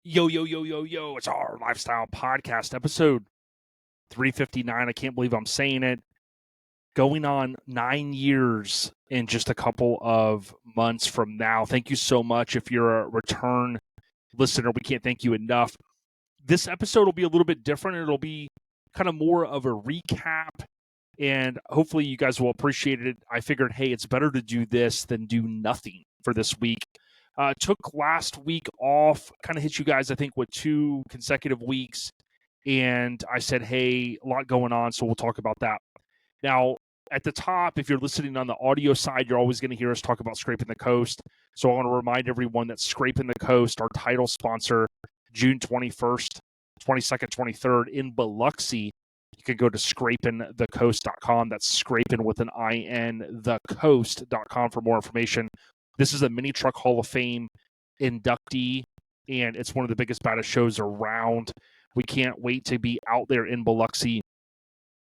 Yo, yo, yo, yo, yo, it's our lifestyle podcast episode 359. I can't believe I'm saying it. Going on 9 years in just a couple of months from now. Thank you so much. If you're a return listener, we can't thank you enough. This episode will be a little bit different. It'll be kind of more of a recap, and hopefully you guys will appreciate it. I figured, hey, it's better to do this than do nothing for this week. Took last week off, kind of hit you guys, I think, with 2 consecutive weeks. And I said, hey, a lot going on, so we'll talk about that. Now, at the top, if you're listening on the audio side, you're always going to hear us talk about Scraping the Coast. So I want to remind everyone that Scraping the Coast, our title sponsor, June 21st, 22nd, 23rd in Biloxi. You can go to scrapingthecoast.com. That's scraping with an I-N, thecoast.com for more information. This is a Mini Truck Hall of Fame inductee, and it's one of the biggest, baddest shows around. We can't wait to be out there in Biloxi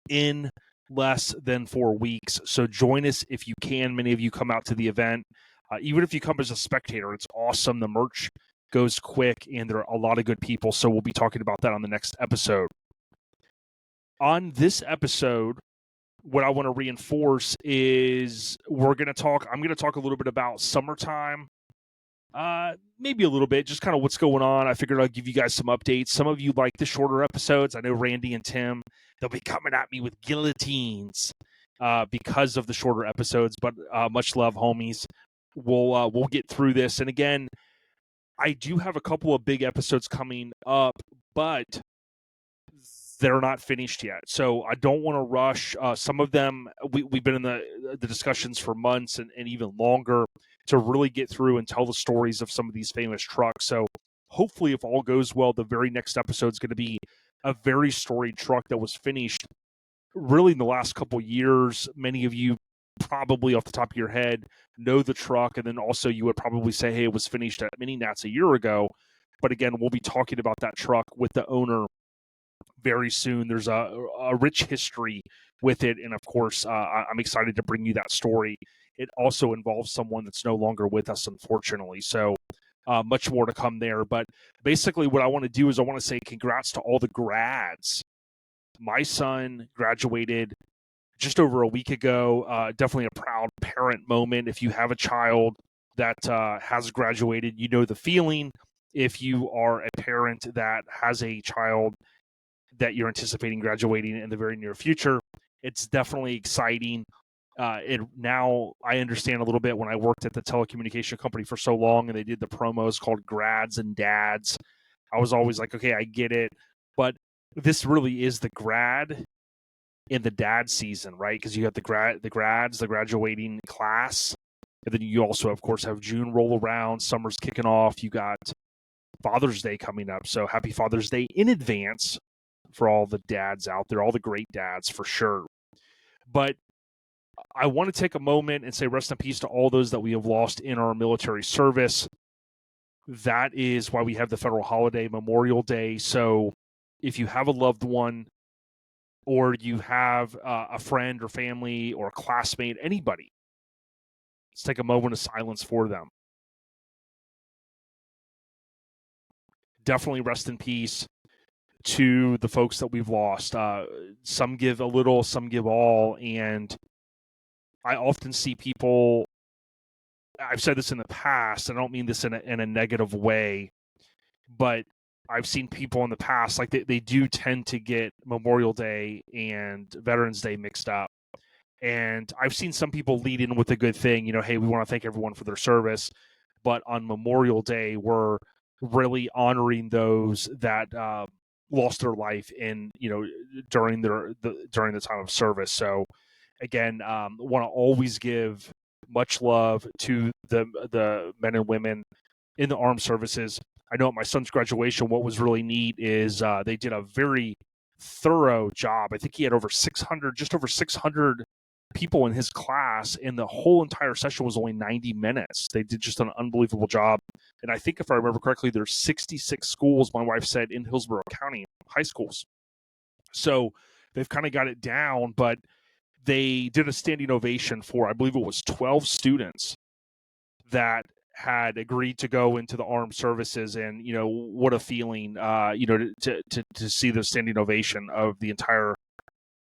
in less than 4 weeks. So join us if you can. Many of you come out to the event. Even if you come as a spectator, it's awesome. The merch goes quick, and there are a lot of good people. So we'll be talking about that on the next episode. On this episode, what I want to reinforce is I'm going to talk a little bit about summertime. Maybe a little bit, just kind of what's going on. I figured I'd give you guys some updates. Some of you like the shorter episodes. I know Randy and Tim, they'll be coming at me with guillotines because of the shorter episodes, but much love, homies. We'll get through this. And again, I do have a couple of big episodes coming up, but they're not finished yet. So I don't want to rush. Some of them, we've been in the discussions for months and even longer to really get through and tell the stories of some of these famous trucks. So hopefully, if all goes well, the very next episode is going to be a very storied truck that was finished really in the last couple years. Many of you probably off the top of your head know the truck, and then also you would probably say, hey, it was finished at Mini Nats a year ago. But again, we'll be talking about that truck with the owner very soon. There's a rich history with it, and of course, I'm excited to bring you that story. It also involves someone that's no longer with us, unfortunately. So much more to come there. But basically, what I want to do is I want to say congrats to all the grads. My son graduated just over a week ago. Definitely a proud parent moment. If you have a child that has graduated, you know the feeling. If you are a parent that has a child that you're anticipating graduating in the very near future, it's definitely exciting. Now I understand a little bit. When I worked at the telecommunication company for so long and they did the promos called grads and dads, I was always like, okay, I get it. But this really is the grad in the dad season, right? Because you have the grads, the graduating class. And then you also, of course, have June roll around, summer's kicking off. You got Father's Day coming up. So happy Father's Day in advance for all the dads out there, all the great dads for sure. But I want to take a moment and say rest in peace to all those that we have lost in our military service. That is why we have the federal holiday, Memorial Day. So if you have a loved one or you have a friend or family or a classmate, anybody, let's take a moment of silence for them. Definitely rest in peace to the folks that we've lost. Some give a little, some give all. And I often see people, I've said this in the past, I don't mean this in a negative way, but I've seen people in the past, like they do tend to get Memorial Day and Veterans Day mixed up. And I've seen some people lead in with a good thing, hey, we want to thank everyone for their service. But on Memorial Day, we're really honoring those that lost their life during the time of service. So again, want to always give much love to the men and women in the armed services. I know at my son's graduation, what was really neat is they did a very thorough job. I think he had just over 600 people in his class, and the whole entire session was only 90 minutes. They did just an unbelievable job. And I think if I remember correctly, there's 66 schools, my wife said, in Hillsborough County, high schools. So they've kind of got it down, but they did a standing ovation for, I believe it was 12 students that had agreed to go into the armed services, and what a feeling, to see the standing ovation of the entire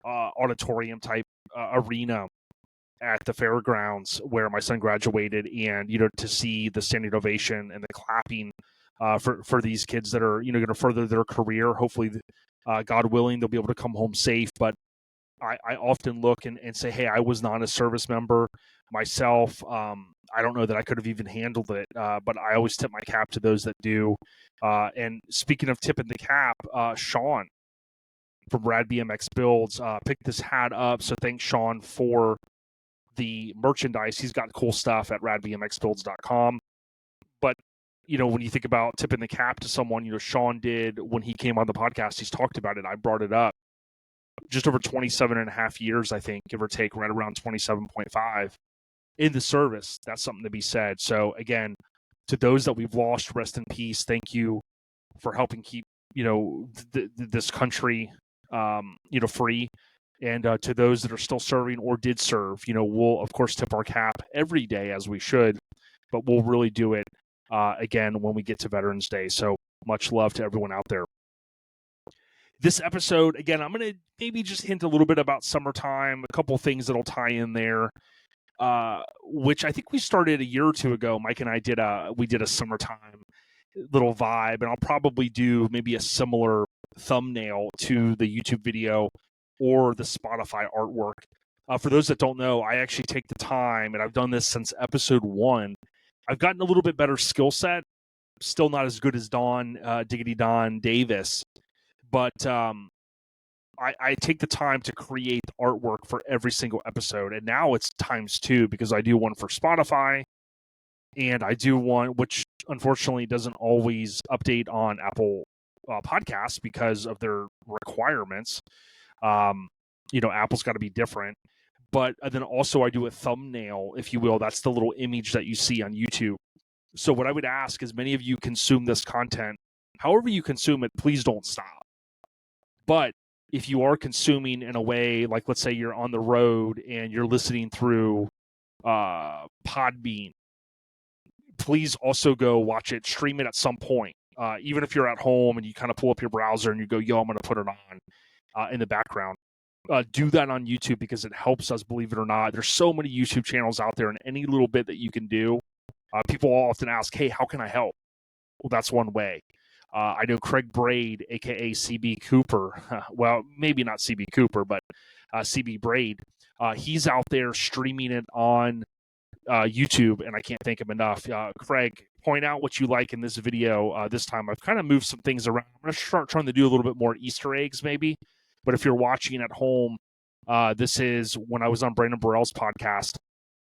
auditorium type arena at the fairgrounds where my son graduated, and to see the standing ovation and the clapping for these kids that are going to further their career. Hopefully, God willing, they'll be able to come home safe. But I often look and say, hey, I was not a service member myself. I don't know that I could have even handled it, but I always tip my cap to those that do. And speaking of tipping the cap, Sean from Rad BMX Builds picked this hat up. So thanks, Sean, for the merchandise. He's got cool stuff at radbmxbuilds.com. But when you think about tipping the cap to someone, Sean did when he came on the podcast. He's talked about it. I brought it up. Just over 27 and a half years, I think, give or take, right around 27.5 in the service. That's something to be said. So again, to those that we've lost, rest in peace. Thank you for helping keep this country free. And to those that are still serving or did serve, we'll of course tip our cap every day, as we should, but we'll really do it again when we get to Veterans Day. So much love to everyone out there. This episode, again, I'm going to maybe just hint a little bit about summertime, a couple things that'll tie in there, which I think we started a year or two ago. Mike and I did a summertime little vibe, and I'll probably do maybe a similar thumbnail to the YouTube video or the Spotify artwork. For those that don't know, I actually take the time, and I've done this since episode 1. I've gotten a little bit better skill set, still not as good as Diggity Don Davis, but I take the time to create artwork for every single episode, and now it's times 2 because I do one for Spotify, and I do one which unfortunately doesn't always update on Apple Podcasts because of their requirements. Apple's got to be different, but then also I do a thumbnail, if you will. That's the little image that you see on YouTube. So what I would ask is, many of you consume this content, however you consume it, please don't stop. But if you are consuming in a way, like let's say you're on the road and you're listening through Podbean, please also go watch it, stream it at some point. Even if you're at home and you kind of pull up your browser and you go, I'm going to put it on in the background. Do that on YouTube because it helps us, believe it or not. There's so many YouTube channels out there, and any little bit that you can do. People often ask, hey, how can I help? Well, that's one way. I know Craig Braid, a.k.a. CB Cooper. Well, maybe not CB Cooper, but CB Braid. He's out there streaming it on YouTube, and I can't thank him enough. Craig, point out what you like in this video this time. I've kind of moved some things around. I'm going to start trying to do a little bit more Easter eggs, maybe. But if you're watching at home, this is when I was on Brandon Burrell's podcast,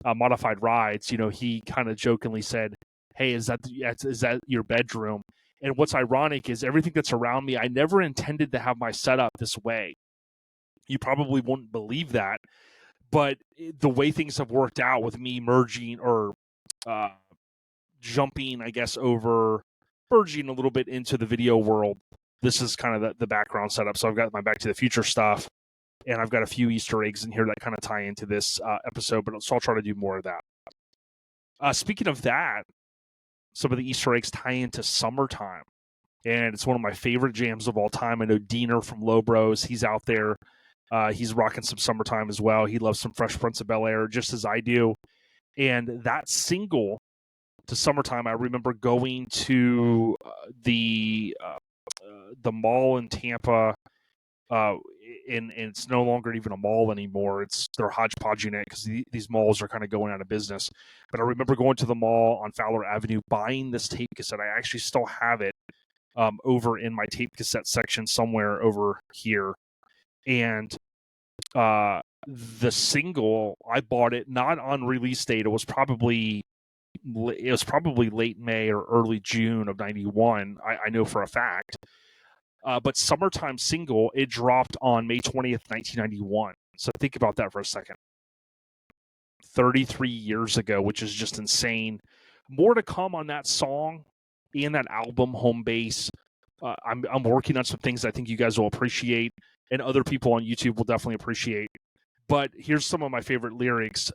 Modified Rides. He kind of jokingly said, hey, is that your bedroom? And what's ironic is everything that's around me, I never intended to have my setup this way. You probably won't believe that, but the way things have worked out with me merging or jumping, I guess, merging a little bit into the video world, this is kind of the background setup. So I've got my Back to the Future stuff, and I've got a few Easter eggs in here that kind of tie into this episode, but so I'll try to do more of that. Speaking of that, some of the Easter eggs tie into Summertime, and it's one of my favorite jams of all time. I know Diener from Low Bros, he's out there. He's rocking some Summertime as well. He loves some Fresh Prince of Bel-Air, just as I do. And that single to Summertime, I remember going to the mall in Tampa, and it's no longer even a mall anymore. They're hodgepodging it because these malls are kind of going out of business. But I remember going to the mall on Fowler Avenue, buying this tape cassette. I actually still have it over in my tape cassette section somewhere over here. And the single, I bought it not on release date. It was probably late May or early June of 91. I know for a fact. But Summertime single, it dropped on May 20th, 1991. So think about that for a second. 33 years ago, which is just insane. More to come on that song and that album, Home Base. I'm working on some things I think you guys will appreciate, and other people on YouTube will definitely appreciate. But here's some of my favorite lyrics.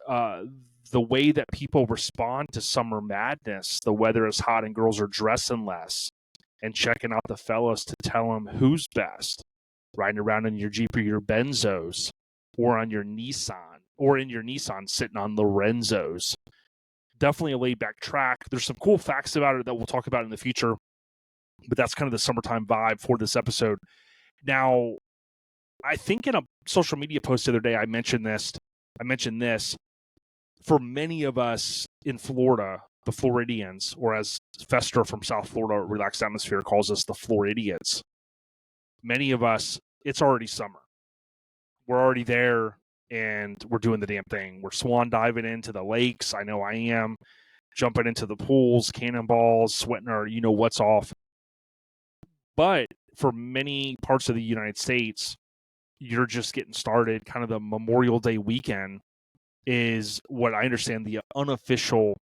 the way that people respond to summer madness. The weather is hot and girls are dressing less, and checking out the fellas to tell them who's best, riding around in your Jeep or your Benzos, or on your Nissan, or in your Nissan sitting on Lorenzos. Definitely a laid-back track. There's some cool facts about it that we'll talk about in the future, but that's kind of the summertime vibe for this episode. Now, I think in a social media post the other day, I mentioned this. For many of us in Florida, the Floridians, or as Fester from South Florida Relaxed Atmosphere calls us, the Floridians. Many of us, it's already summer. We're already there, and we're doing the damn thing. We're swan diving into the lakes. I know I am. Jumping into the pools, cannonballs, sweating our what's off. But for many parts of the United States, you're just getting started. Kind of the Memorial Day weekend is what I understand the unofficial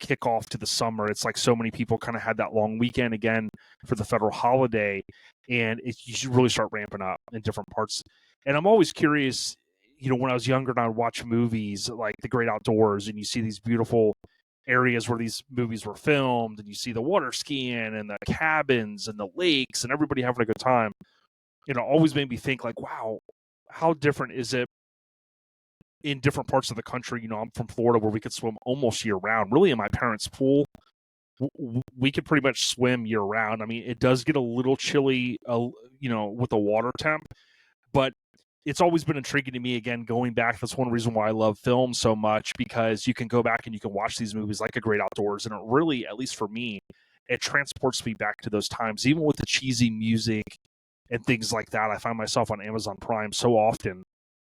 kickoff to the summer. It's like so many people kind of had that long weekend again for the federal holiday, and you should really start ramping up in different parts. And I'm always curious, when I was younger and I would watch movies like The Great Outdoors, and you see these beautiful areas where these movies were filmed, and you see the water skiing and the cabins and the lakes and everybody having a good time. Always made me think like, wow, how different is it in different parts of the country? I'm from Florida, where we could swim almost year round. Really, in my parents' pool, we could pretty much swim year round. I mean, it does get a little chilly, with the water temp, but it's always been intriguing to me. Again, going back, that's one reason why I love film so much, because you can go back and you can watch these movies like A Great Outdoors, and it really, at least for me, it transports me back to those times. Even with the cheesy music and things like that, I find myself on Amazon Prime so often.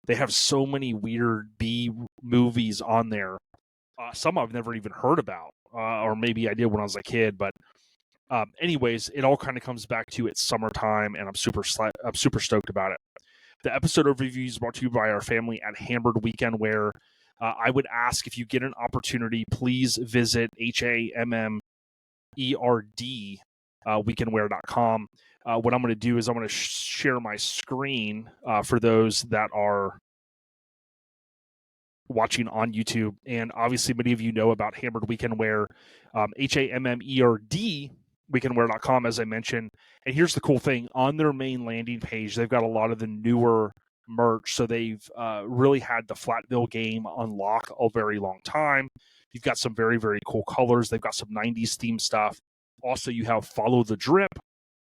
They have so many weird B movies on there. Some I've never even heard about, or maybe I did when I was a kid. But anyways, it all kind of comes back to it's summertime, and I'm super stoked about it. The episode overview is brought to you by our family at Hammered Weekend Wear. I would ask, if you get an opportunity, please visit HAMMERD weekendwear.com. What I'm going to do is I'm going to share my screen for those that are watching on YouTube. And obviously, many of you know about Hammered Weekend Wear, HAMMERD weekendwear.com, as I mentioned. And here's the cool thing. On their main landing page, they've got a lot of the newer merch. So they've really had the flat bill game on lock a very long time. You've got some very, very cool colors. They've got some 90s themed stuff. Also, you have Follow the Drip.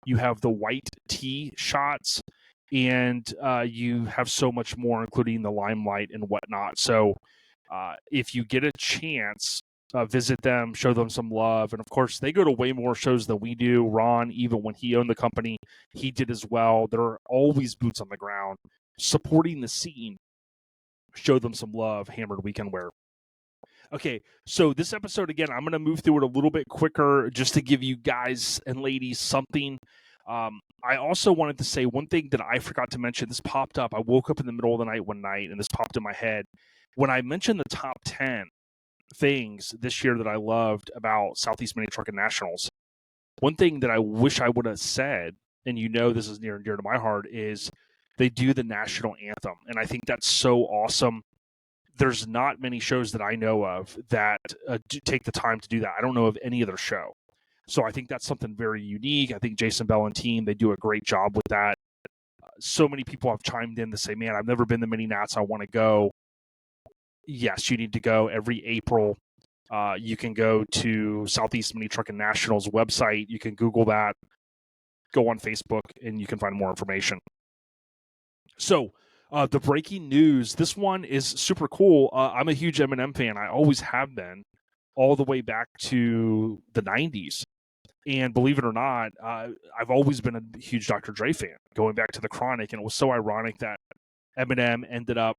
You have the white tee shots, and you have so much more, including the Limelight and whatnot. So if you get a chance, visit them, show them some love. And of course, they go to way more shows than we do. Ron, even when he owned the company, he did as well. They're always boots on the ground, supporting the scene. Show them some love, Hammered Weekend Wear. Okay, so this episode, again, I'm going to move through it a little bit quicker just to give you guys and ladies something. I also wanted to say one thing that I forgot to mention. This popped up. I woke up in the middle of the night one night, and this popped in my head. When I mentioned the top 10 things this year that I loved about Southeast Mini Truckin Nationals, one thing that I wish I would have said, and this is near and dear to my heart, is they do the national anthem. And I think that's so awesome. There's not many shows that I know of that take the time to do that. I don't know of any other show. So I think that's something very unique. I think Jason Bell and team, they do a great job with that. So many people have chimed in to say, man, I've never been to Mini Nats. I want to go. Yes, you need to go every April. You can go to Southeast Mini Truckin Nationals website. You can Google that. Go on Facebook, and you can find more information. So the breaking news, this one is super cool. I'm a huge Eminem fan. I always have been, all the way back to the 90s. And believe it or not, I've always been a huge Dr. Dre fan, going back to the Chronic. And it was so ironic that Eminem ended up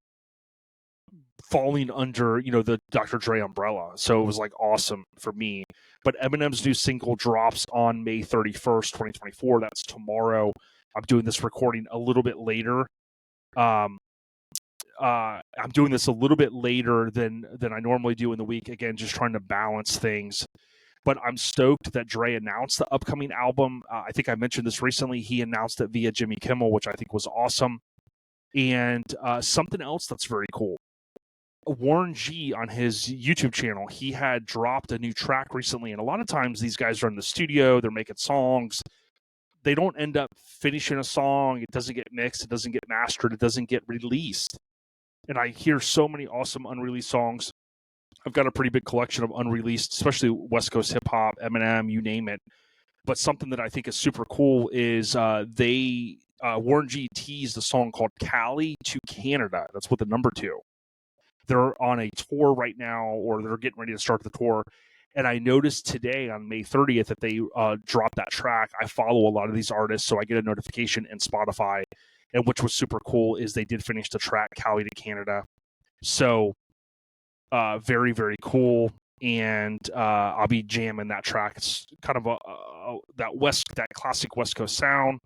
falling under, the Dr. Dre umbrella. So it was like awesome for me. But Eminem's new single drops on May 31st, 2024. That's tomorrow. I'm doing this recording a little bit later. I'm doing this a little bit later than I normally do in the week. Again, just trying to balance things. But I'm stoked that Dre announced the upcoming album. I think I mentioned this recently. He announced it via Jimmy Kimmel, which I think was awesome. And something else that's very cool. Warren G on his YouTube channel, he had dropped a new track recently. And a lot of times these guys are in the studio, they're making songs. They don't end up finishing a song. It doesn't get mixed. It doesn't get mastered. It doesn't get released. And I hear so many awesome unreleased songs. I've got a pretty big collection of unreleased, especially West Coast hip hop, Eminem, you name it. But something that I think is super cool is Warren G teased a song called Cali to Canada. That's with the number 2. They're on a tour right now, or they're getting ready to start the tour. And I noticed today on May 30th that they dropped that track. I follow a lot of these artists, so I get a notification in Spotify. And which was super cool is they did finish the track Cali to Canada. So very, very cool. And I'll be jamming that track. It's kind of that classic West Coast sound,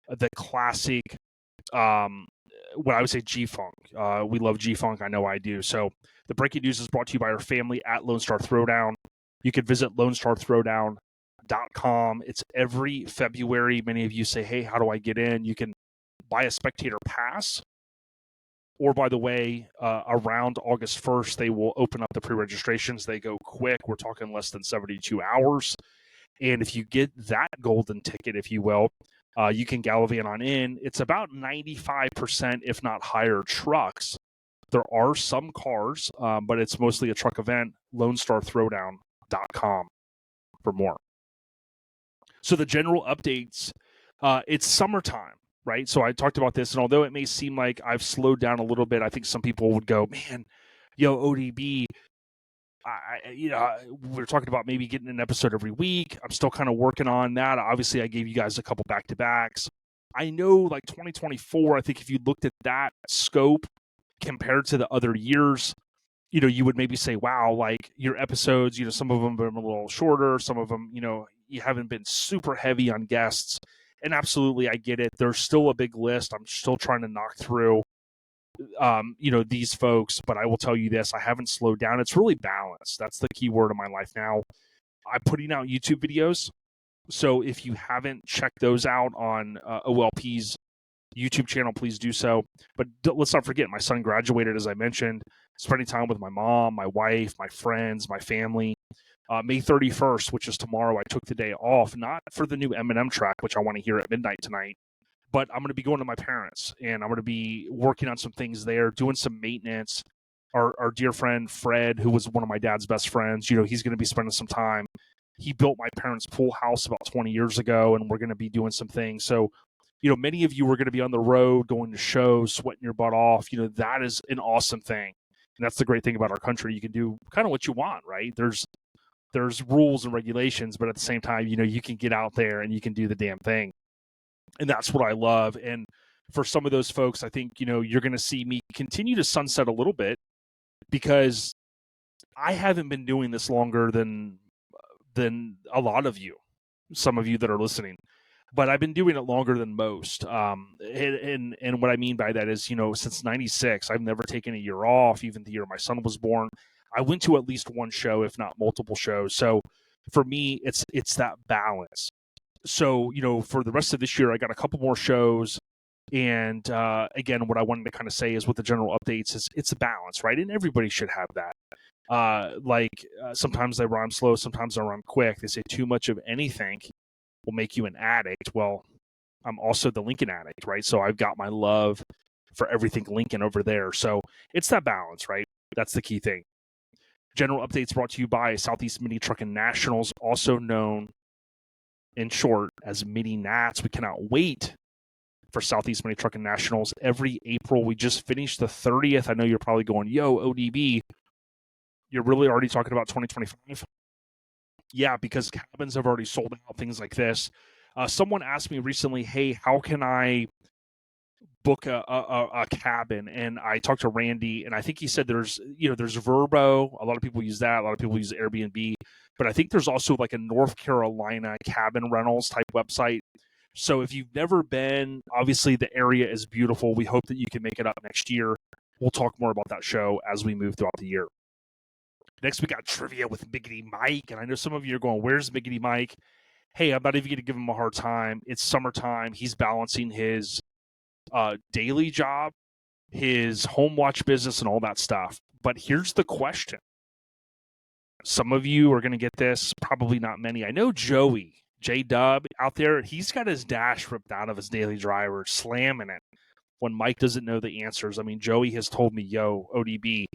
the classic what I would say G-Funk. We love G-Funk. I know I do. So the breaking news is brought to you by our family at Lone Star Throwdown. You can visit LoneStarThrowdown.com. It's every February. Many of you say, hey, how do I get in? You can buy a spectator pass. Or, by the way, around August 1st, they will open up the pre-registrations. They go quick. We're talking less than 72 hours. And if you get that golden ticket, if you will, you can gallivant on in. It's about 95%, if not higher, trucks. There are some cars, but it's mostly a truck event. LoneStarThrowdown.com for more. So the general updates, it's summertime, right? So I talked about this, and although it may seem like I've slowed down a little bit, I think some people would go, man, yo, ODB, we're talking about maybe getting an episode every week. I'm still kind of working on that. Obviously, I gave you guys a couple back-to-backs. I know, like 2024, I think if you looked at that scope compared to the other years, you would maybe say, wow, like your episodes, some of them have been a little shorter. Some of them, you haven't been super heavy on guests. And absolutely, I get it. There's still a big list. I'm still trying to knock through these folks, but I will tell you this, I haven't slowed down. It's really balanced. That's the key word in my life now. I'm putting out YouTube videos. So if you haven't checked those out on OLP's YouTube channel, please do so. But let's not forget, my son graduated, as I mentioned, spending time with my mom, my wife, my friends, my family. May 31st, which is tomorrow, I took the day off, not for the new Eminem track, which I want to hear at midnight tonight, but I'm going to be going to my parents, and I'm going to be working on some things there, doing some maintenance. Our dear friend Fred, who was one of my dad's best friends, he's going to be spending some time. He built my parents' pool house about 20 years ago, and we're going to be doing some things. So, many of you are going to be on the road, going to shows, sweating your butt off. That is an awesome thing. And that's the great thing about our country. You can do kind of what you want, right? There's rules and regulations, but at the same time, you can get out there and you can do the damn thing. And that's what I love. And for some of those folks, I think, you're going to see me continue to sunset a little bit because I haven't been doing this longer than a lot of you, some of you that are listening, but I've been doing it longer than most. And what I mean by that is, since 96, I've never taken a year off, even the year my son was born. I went to at least one show, if not multiple shows. So for me, it's that balance. So, for the rest of this year, I got a couple more shows. And again, what I wanted to kind of say is with the general updates is it's a balance, right? And everybody should have that. Sometimes I rhyme slow, sometimes I rhyme quick. They say too much of anything will make you an addict. Well, I'm also the Lincoln addict, right? So I've got my love for everything Lincoln over there. So it's that balance, right? That's the key thing. General updates brought to you by Southeast Mini Truckin Nationals, also known in short as Mini Nats. We cannot wait for Southeast Mini Truckin Nationals every April. We just finished the 30th. I know you're probably going, yo, ODB, you're really already talking about 2025? Yeah, because cabins have already sold out, things like this. Someone asked me recently, hey, how can I book a cabin? And I talked to Randy, and I think he said there's Vrbo. A lot of people use that. A lot of people use Airbnb. But I think there's also like a North Carolina cabin rentals type website. So if you've never been, obviously the area is beautiful. We hope that you can make it up next year. We'll talk more about that show as we move throughout the year. Next, we got trivia with Miggity Mike. And I know some of you are going, where's Miggity Mike? Hey, I'm not even going to give him a hard time. It's summertime. He's balancing his daily job, his home watch business, and all that stuff. But here's the question. Some of you are going to get this, probably not many. I know Joey, J-Dub out there, he's got his dash ripped out of his daily driver, slamming it when Mike doesn't know the answers. I mean, Joey has told me, yo, ODB,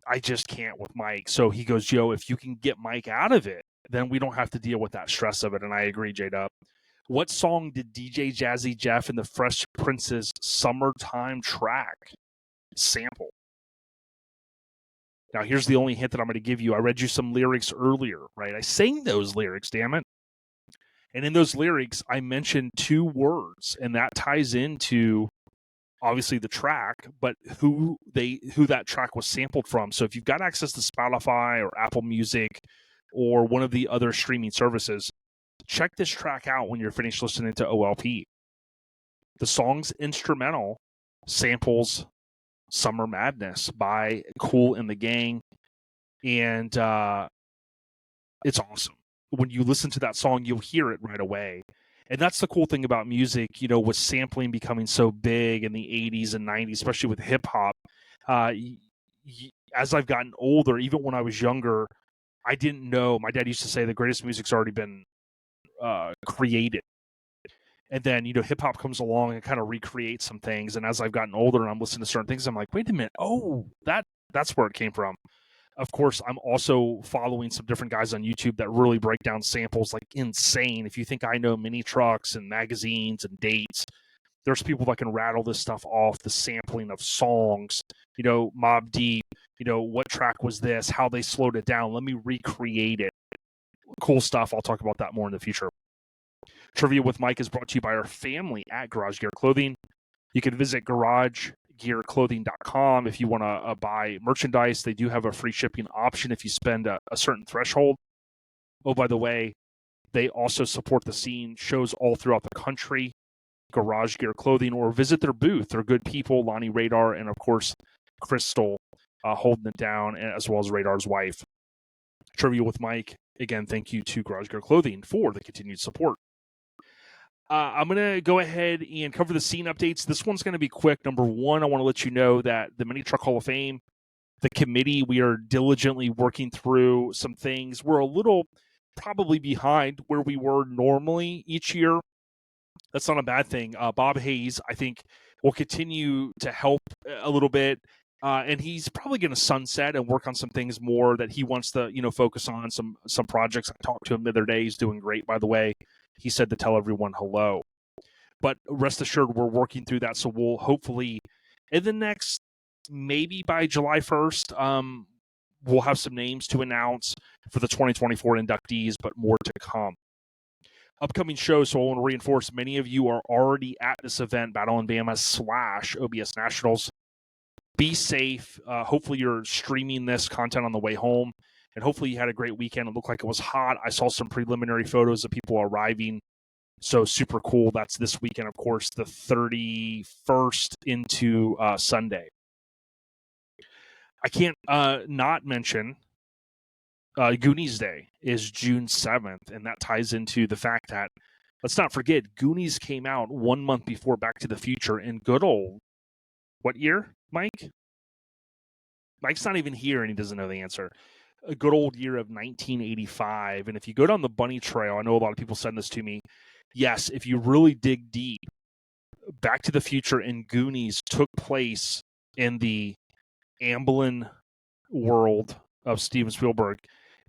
I just can't with Mike. So he goes, yo, if you can get Mike out of it, then we don't have to deal with that stress of it. And I agree, J-Dub. What song did DJ Jazzy Jeff and the Fresh Prince's Summertime track sample? Now, here's the only hint that I'm going to give you. I read you some lyrics earlier, right? I sang those lyrics, damn it. And in those lyrics, I mentioned 2 words, and that ties into obviously the track, but who that track was sampled from. So if you've got access to Spotify or Apple Music or one of the other streaming services, check this track out when you're finished listening to OLP. The song's instrumental samples Summer Madness by Kool and the Gang, and it's awesome. When you listen to that song, you'll hear it right away. And that's the cool thing about music, with sampling becoming so big in the 80s and 90s, especially with hip-hop. As I've gotten older, even when I was younger, I didn't know. My dad used to say the greatest music's already been created. And then, hip-hop comes along and kind of recreates some things. And as I've gotten older and I'm listening to certain things, I'm like, wait a minute. Oh, that's where it came from. Of course, I'm also following some different guys on YouTube that really break down samples like insane. If you think I know mini trucks and magazines and dates, there's people that can rattle this stuff off, the sampling of songs, Mobb Deep, what track was this, how they slowed it down. Let me recreate it. Cool stuff. I'll talk about that more in the future. Trivia with Mike is brought to you by our family at Garage Gear Clothing. You can visit garagegearclothing.com if you want to buy merchandise. They do have a free shipping option if you spend a certain threshold. Oh, by the way, they also support the scene, shows all throughout the country, Garage Gear Clothing, or visit their booth. They're good people, Lonnie Radar, and of course, Crystal holding it down, as well as Radar's wife. Trivia with Mike. Again, thank you to Garage Gear Clothing for the continued support. I'm going to go ahead and cover the scene updates. This one's going to be quick. Number one, I want to let you know that the Mini Truck Hall of Fame, the committee, we are diligently working through some things. We're a little probably behind where we were normally each year. That's not a bad thing. Bob Hayes, I think, will continue to help a little bit. And he's probably going to sunset and work on some things more that he wants to, focus on, some projects. I talked to him the other day. He's doing great, by the way. He said to tell everyone hello. But rest assured, we're working through that. So we'll hopefully, in the next, maybe by July 1st, we'll have some names to announce for the 2024 inductees, but more to come. Upcoming shows, so I want to reinforce, many of you are already at this event, Battle in Bama / OBS Nationals. Be safe. Hopefully you're streaming this content on the way home. And hopefully you had a great weekend. It looked like it was hot. I saw some preliminary photos of people arriving. So super cool. That's this weekend, of course, the 31st into Sunday. I can't not mention Goonies Day is June 7th. And that ties into the fact that, let's not forget, Goonies came out 1 month before Back to the Future in good old, what year, Mike? Mike's not even here and he doesn't know the answer. A good old year of 1985. And if you go down the bunny trail, I know a lot of people send this to me. Yes, if you really dig deep, Back to the Future and Goonies took place in the Amblin world of Steven Spielberg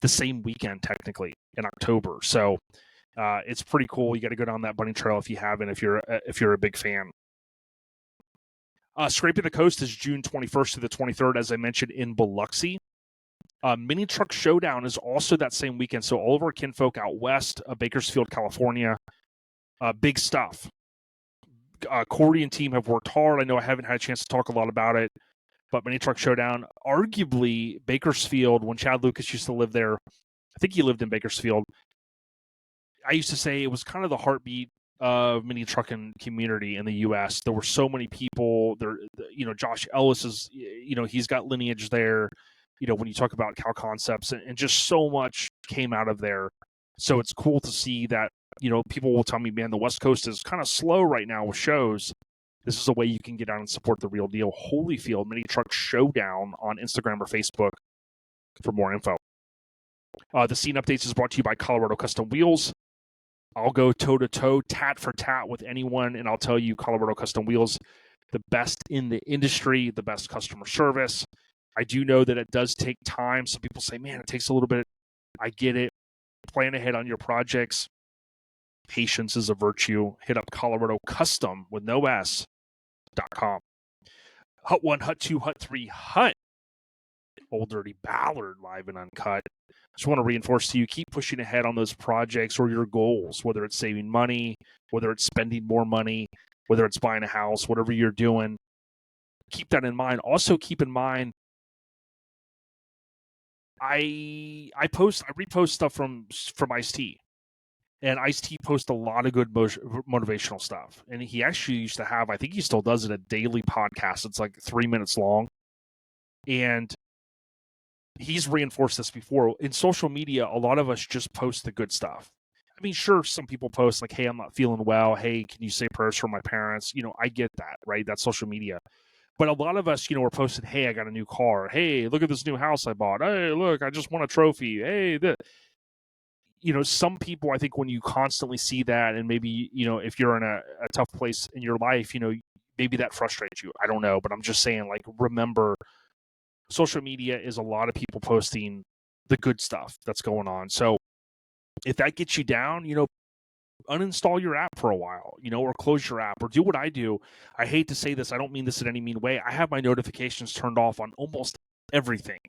the same weekend, technically, in October. So it's pretty cool. You got to go down that bunny trail if you haven't, if you're a big fan. Scraping the Coast is June 21st to the 23rd, as I mentioned, in Biloxi. Mini Truck Showdown is also that same weekend. So all of our kinfolk out west of Bakersfield, California, big stuff. Cordy and team have worked hard. I know I haven't had a chance to talk a lot about it, but Mini Truck Showdown, arguably Bakersfield, when Chad Lucas used to live there, I think he lived in Bakersfield. I used to say it was kind of the heartbeat of mini trucking community in the U.S. There were so many people there. Josh Ellis is, he's got lineage there. When you talk about Cal Concepts and just so much came out of there. So it's cool to see that, people will tell me, man, the West Coast is kind of slow right now with shows. This is a way you can get out and support the real deal. Holyfield Mini Truck Showdown on Instagram or Facebook for more info. The Scene Updates is brought to you by Colorado Custom Wheels. I'll go toe-to-toe, tat for tat with anyone, and I'll tell you Colorado Custom Wheels, the best in the industry, the best customer service. I do know that it does take time. Some people say, man, it takes a little bit. I get it. Plan ahead on your projects. Patience is a virtue. Hit up Colorado Custom with no S.com. Hut 1, Hut 2, Hut 3, Hut. Old Dirty Ballard live and uncut. Just want to reinforce to you, keep pushing ahead on those projects or your goals, whether it's saving money, whether it's spending more money, whether it's buying a house, whatever you're doing. Keep that in mind. Also keep in mind, I repost stuff from Ice-T. And Ice-T posts a lot of good motivational stuff. And he actually used to have, I think he still does it, a daily podcast. It's like 3 minutes long. And he's reinforced this before. In social media, a lot of us just post the good stuff. I mean, sure, some people post like, hey, I'm not feeling well. Hey, can you say prayers for my parents? I get that, right? That's social media. But a lot of us, we're posting, hey, I got a new car. Hey, look at this new house I bought. Hey, look, I just won a trophy. Hey, some people, I think when you constantly see that, and maybe, if you're in a tough place in your life, maybe that frustrates you. I don't know. But I'm just saying, like, remember, social media is a lot of people posting the good stuff that's going on. So if that gets you down, uninstall your app for a while, or close your app, or do what I do. I hate to say this. I don't mean this in any mean way. I have my notifications turned off on almost everything.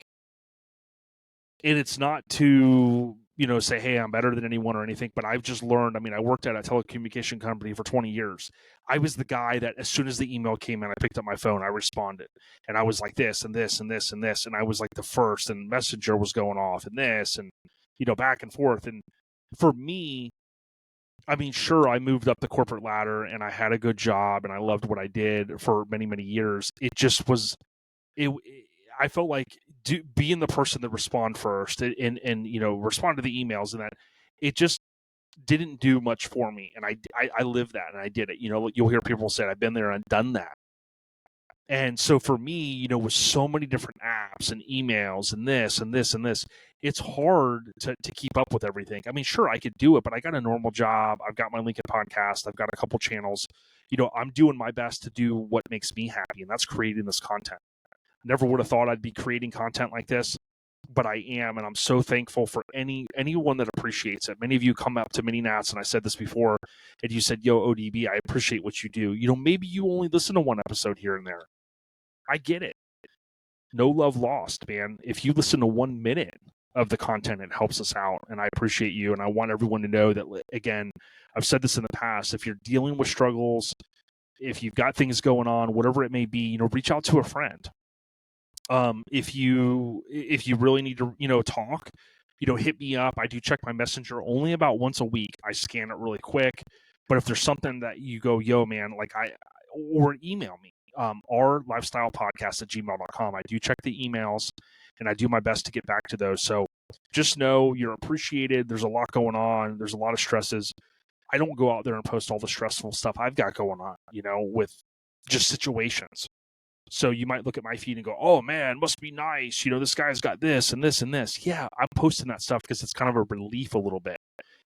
And it's not to, say, hey, I'm better than anyone or anything, but I've just learned, I worked at a telecommunication company for 20 years. I was the guy that as soon as the email came in, I picked up my phone, I responded. And I was like this and this and this and this. And I was like the first, and Messenger was going off and this and, back and forth. And for me, sure, I moved up the corporate ladder and I had a good job and I loved what I did for many, many years. It just was, I felt like being the person that respond first and respond to the emails, and that it just didn't do much for me. And I lived that and I did it. You'll hear people say, I've been there and done that. And so for me, with so many different apps and emails and this and this and this, it's hard to keep up with everything. Sure, I could do it, but I got a normal job. I've got my Lincoln podcast. I've got a couple channels. I'm doing my best to do what makes me happy, and that's creating this content. Never would have thought I'd be creating content like this, but I am, and I'm so thankful for anyone that appreciates it. Many of you come up to Mini Nats, and I said this before, and you said, yo, ODB, I appreciate what you do. Maybe you only listen to one episode here and there. I get it. No love lost, man. If you listen to 1 minute of the content, it helps us out, and I appreciate you, and I want everyone to know that, again, I've said this in the past, if you're dealing with struggles, if you've got things going on, whatever it may be, reach out to a friend. If you really need to, talk, hit me up. I do check my messenger only about once a week. I scan it really quick. But if there's something that you go, yo, man, or email me, our lifestylepodcast@gmail.com. I do check the emails and I do my best to get back to those. So just know you're appreciated. There's a lot going on. There's a lot of stresses. I don't go out there and post all the stressful stuff I've got going on, with just situations. So you might look at my feed and go, oh, man, must be nice. This guy's got this and this and this. Yeah, I'm posting that stuff because it's kind of a relief a little bit.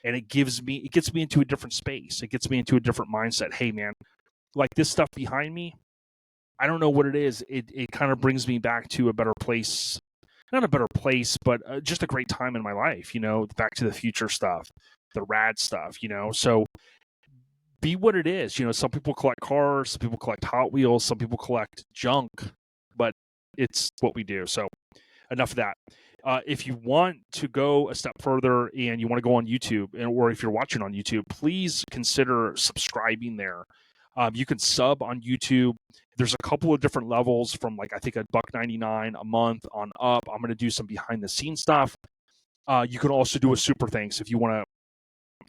And it gets me into a different space. It gets me into a different mindset. Hey, man, like this stuff behind me, I don't know what it is. It kind of brings me back to a better place. Not a better place, but just a great time in my life, Back to the Future stuff, the rad stuff, So be what it is. Some people collect cars, some people collect Hot Wheels, some people collect junk, but it's what we do. So enough of that. If you want to go a step further and you want to go on YouTube, or if you're watching on YouTube, please consider subscribing there. You can sub on YouTube. There's a couple of different levels from I think $1.99 a month on up. I'm going to do some behind the scenes stuff. You can also do a super thanks if you want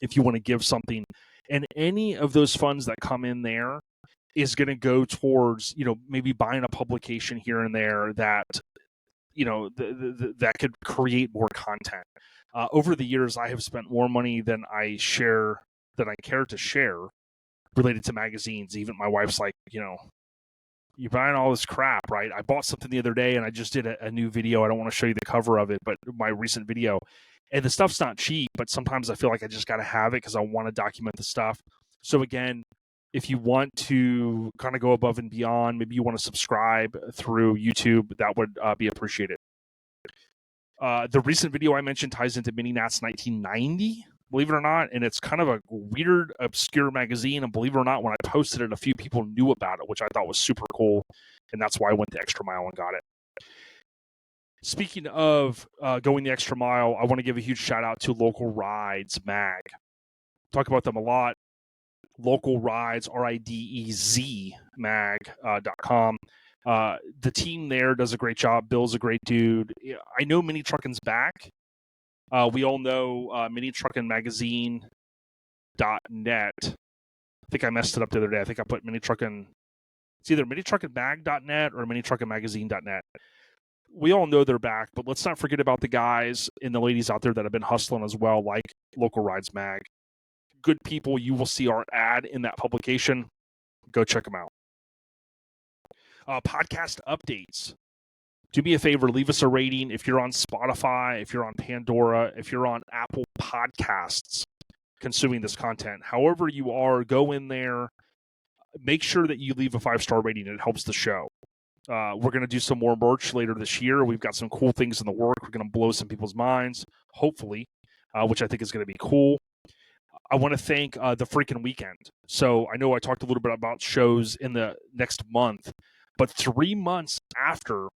to give something. And any of those funds that come in there is going to go towards, maybe buying a publication here and there that, that could create more content. Over the years, I have spent more money than I care to share. related to magazines. Even my wife's like, you're buying all this crap, right? I bought something the other day and I just did a new video. I don't want to show you the cover of it, but my recent video. And the stuff's not cheap, but sometimes I feel like I just got to have it because I want to document the stuff. So again, if you want to kind of go above and beyond, maybe you want to subscribe through YouTube, that would be appreciated. The recent video I mentioned ties into Mini Nats 1990, believe it or not, and it's kind of a weird, obscure magazine. And believe it or not, when I posted it, a few people knew about it, which I thought was super cool, and that's why I went the extra mile and got it. Speaking of going the extra mile, I want to give a huge shout out to Local Rides Mag. Talk about them a lot. Local Rides, RIDEZ mag.com. The team there does a great job. Bill's a great dude. I know Mini Truckin's back. We all know Mini Truckin Magazine.net. I think I messed it up the other day. I think I put Mini Truckin. It's either minitruckinmag.net or minitruckinmagazine.net. We all know they're back, but let's not forget about the guys and the ladies out there that have been hustling as well, like Local Rides Mag. Good people. You will see our ad in that publication. Go check them out. Podcast updates. Do me a favor, leave us a rating if you're on Spotify, if you're on Pandora, if you're on Apple Podcasts consuming this content. However you are, go in there. Make sure that you leave a 5-star rating. It helps the show. We're going to do some more merch later this year. We've got some cool things in the work. We're going to blow some people's minds, hopefully, which I think is going to be cool. I want to thank the freaking weekend. So I know I talked a little bit about shows in the next month, but 3 months after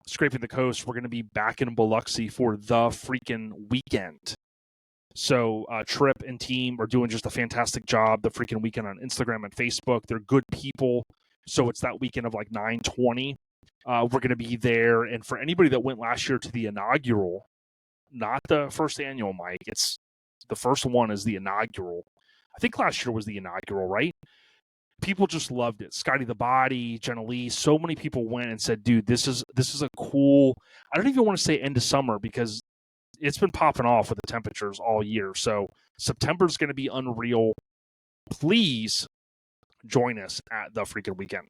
Scraping the Coast, we're going to be back in Biloxi for the freaking weekend. So Trip and team are doing just a fantastic job the freaking weekend on Instagram and Facebook. They're good people. So it's that weekend of like 9/20. We're going to be there. And for anybody that went last year to the inaugural, not the first annual, Mike, it's the first one is the inaugural. I think last year was the inaugural, right? People just loved it. Scotty the Body, Jenna Lee, so many people went and said, dude, this is a cool, I don't even want to say end of summer because it's been popping off with the temperatures all year. So September's going to be unreal. Please join us at the freaking weekend.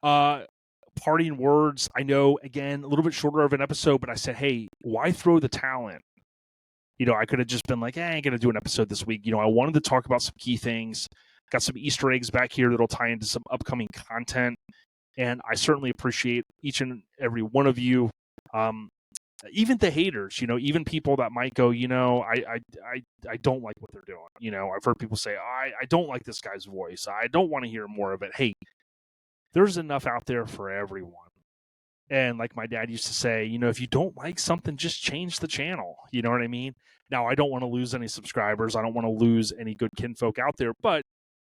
Parting words. I know, again, a little bit shorter of an episode, but I said, hey, why throw the towel in? I could have just been like, I ain't going to do an episode this week. I wanted to talk about some key things. Got some Easter eggs back here that'll tie into some upcoming content. And I certainly appreciate each and every one of you. Even the haters, even people that might go, I don't like what they're doing. I've heard people say, I don't like this guy's voice. I don't want to hear more of it. Hey, there's enough out there for everyone. And like my dad used to say, if you don't like something, just change the channel. You know what I mean? Now, I don't want to lose any subscribers. I don't want to lose any good kinfolk out there. But,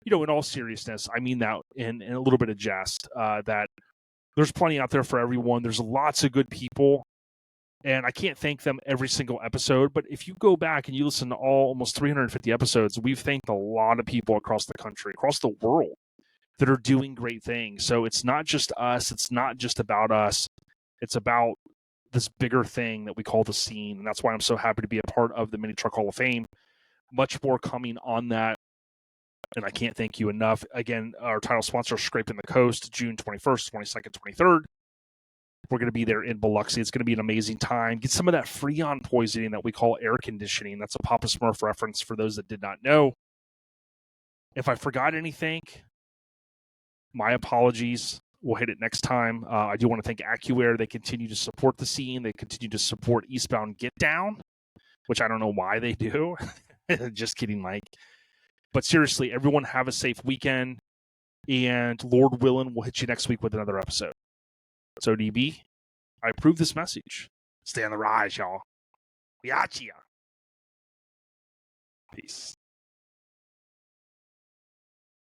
in all seriousness, I mean that in a little bit of jest, that there's plenty out there for everyone. There's lots of good people. And I can't thank them every single episode. But if you go back and you listen to almost 350 episodes, we've thanked a lot of people across the country, across the world, that are doing great things. So it's not just us. It's not just about us. It's about this bigger thing that we call the scene. And that's why I'm so happy to be a part of the Mini Truck Hall of Fame. Much more coming on that. And I can't thank you enough. Again, our title sponsor, Scraping the Coast, June 21st, 22nd, 23rd. We're going to be there in Biloxi. It's going to be an amazing time. Get some of that Freon poisoning that we call air conditioning. That's a Papa Smurf reference for those that did not know. If I forgot anything, my apologies. We'll hit it next time. I do want to thank AccuAir. They continue to support the scene. They continue to support Eastbound Get Down, which I don't know why they do. Just kidding, Mike. But seriously, everyone have a safe weekend. And Lord willing, we'll hit you next week with another episode. So, DB, I approve this message. Stay on the rise, y'all. We got ya. Peace.